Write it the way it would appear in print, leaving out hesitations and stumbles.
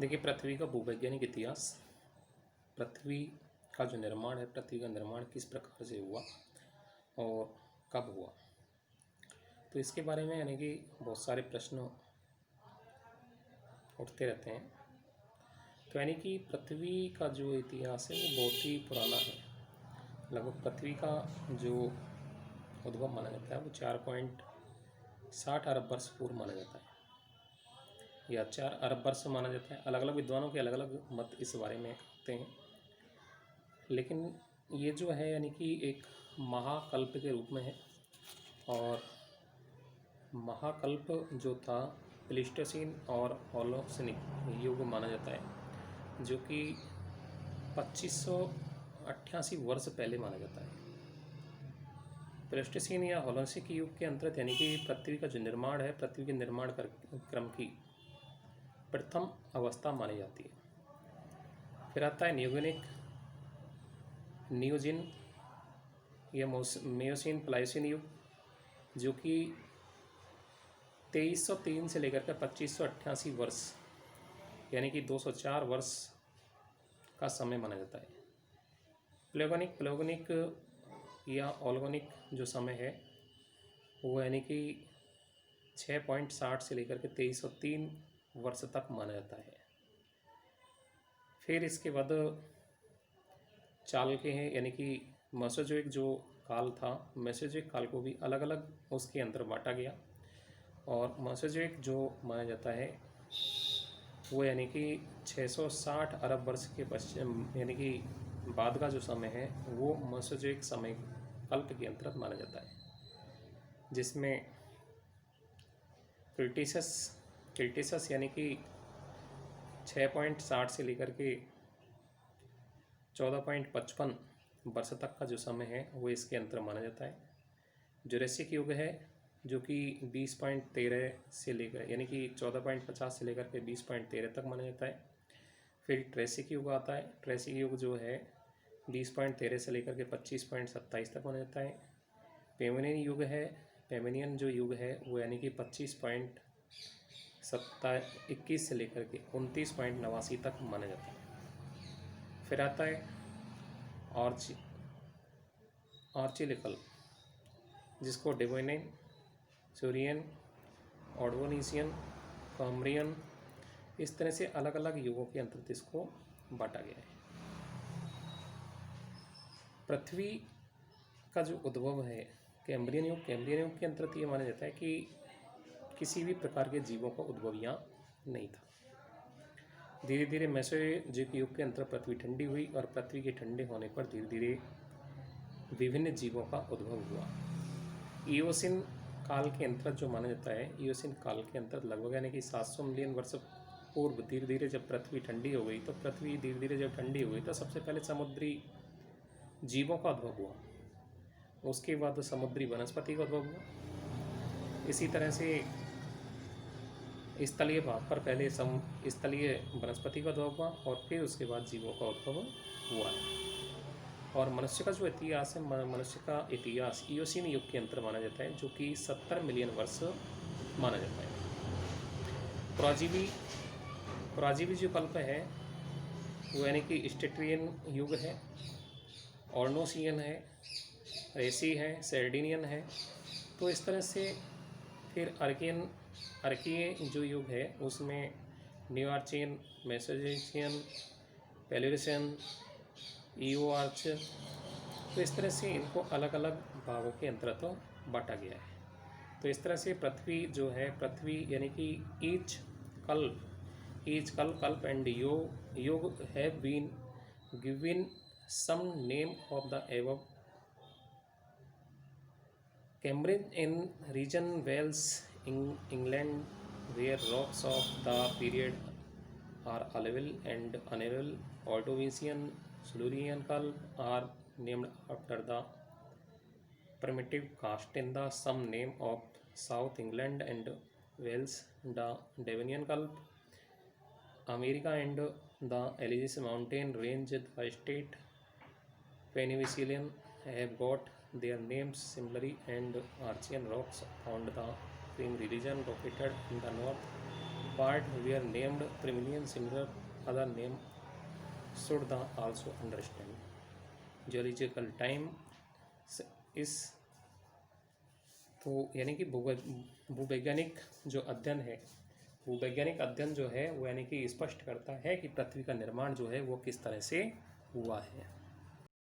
देखिए, पृथ्वी का भूवैज्ञानिक इतिहास। पृथ्वी का जो निर्माण है, पृथ्वी का निर्माण किस प्रकार से हुआ और कब हुआ, तो इसके बारे में यानी कि बहुत सारे प्रश्न उठते रहते हैं। तो यानी कि पृथ्वी का जो इतिहास है वो बहुत ही पुराना है। लगभग पृथ्वी का जो उद्भव माना जाता है वो 4.60 अरब वर्ष पूर्व माना जाता है, या 4 अरब वर्ष माना जाता है। अलग अलग विद्वानों के अलग अलग मत इस बारे में कहते हैं, लेकिन ये जो है यानी कि एक महाकल्प के रूप में है। और महाकल्प जो था प्लीस्टोसीन और होलोसिनिक युग माना जाता है, जो कि 2588 वर्ष पहले माना जाता है। प्लीस्टोसीन या होलोसिनिक युग के अंतर्गत यानी कि पृथ्वी का जो निर्माण है, पृथ्वी के निर्माण क्रम की प्रथम अवस्था मानी जाती है। फिर आता है न्यूगेनिक, नियोजिन या मियोसीन प्लाइसिन युग, जो कि 2303 से लेकर के 2588 वर्ष यानी कि 204 वर्ष का समय माना जाता है। प्लेगोनिक या ओलगोनिक जो समय है वो यानी कि 6.60 से लेकर के 2303 वर्ष तक माना जाता है। फिर इसके बाद चाल के हैं, यानी कि मेसोजोइक जो काल था, मेसोजोइक काल को भी अलग अलग उसके अंदर बांटा गया। और मेसोजोइक जो माना जाता है वो यानी कि 660 अरब वर्ष के पश्चिम यानी कि बाद का जो समय है वो मेसोजोइक समय कल्प के अंतर्गत माना जाता है, जिसमें क्रिटिसस यानी कि 6.60 से लेकर के 14.55 वर्ष तक का जो समय है वो इसके अंतर माना जाता है। जुरेसिक युग है, जो कि 20.13 से लेकर यानी कि 14.50 से लेकर के 20.13 तक माना जाता है। फिर ट्रेसिक युग आता है। ट्रेसिक युग जो है 20.13 से लेकर के 25.27 तक माना जाता है। पेमिनियन युग है। पेमिनियन जो युग है वो यानी कि 25.21 से लेकर के 29.89 तक माना जाता है। फिर आता है आर्चिलिकल, जिसको डेवोनियन, सूरियन, ऑर्डोनिशियन, काम्ब्रियन, इस तरह से अलग अलग युगों के अंतर्गत इसको बांटा गया है। पृथ्वी का जो उद्भव है कैम्ब्रियन युग के अंतर्गत ये माना जाता है कि किसी भी प्रकार के जीवों का उद्भव यहाँ नहीं था। धीरे धीरे मेसोजोइक युग के अंतर्गत पृथ्वी ठंडी हुई और पृथ्वी के ठंडे होने पर धीरे धीरे विभिन्न जीवों का उद्भव हुआ। इयोसिन काल के अंतर्गत जो माना जाता है, इयोसिन काल के अंतर्गत लगभग यानी कि 700 मिलियन वर्ष पूर्व धीरे धीरे जब पृथ्वी ठंडी हो गई, तो पृथ्वी धीरे धीरे जब ठंडी हो गई तो सबसे पहले समुद्री जीवों का उद्भव हुआ, उसके बाद समुद्री वनस्पति का उद्भव हुआ। इसी तरह से स्थलीय भाग पर पहले स्थलीय वनस्पति का उद्भव हुआ और फिर उसके बाद जीवों का उद्भव हुआ है। और मनुष्य का जो इतिहास है, मनुष्य का इतिहास इयोसीन युग के अंतर माना जाता है, जो कि 70 मिलियन वर्ष माना जाता है। प्राजीवी जो कल्प है वो यानी कि स्टेट्रियन युग है, ऑर्नोसियन है, रेसी है, सर्डिनियन है। तो इस तरह से फिर अर्कीय जो युग है उसमें न्यूआर्चियन, मेसोजोइशियन, पेलुरिशियन, ईओआर्च, तो इस तरह से इनको अलग अलग भागों के अंतर्गत बांटा गया है। तो इस तरह से पृथ्वी जो है, पृथ्वी यानी कि each kalpa and yoga have been given some name of the above. Cambrian in region Wales, England, where rocks of the period are alluvial and alluvial. Ordovician, Silurian Culp are named after the primitive caste in the some name of South England and Wales. The Devonian Culp, America and the Ellice mountain range, the state Peninsulian have got their names similarly, and Archean rocks found the Qing region located in the north part were named Primilian, similar other name should the also understand. Geological time is तो यानी कि भूवैज्ञानिक जो अध्ययन है, भूवैज्ञानिक अध्ययन जो है वो यानी कि स्पष्ट करता है कि पृथ्वी का निर्माण जो है वो किस तरह से हुआ है।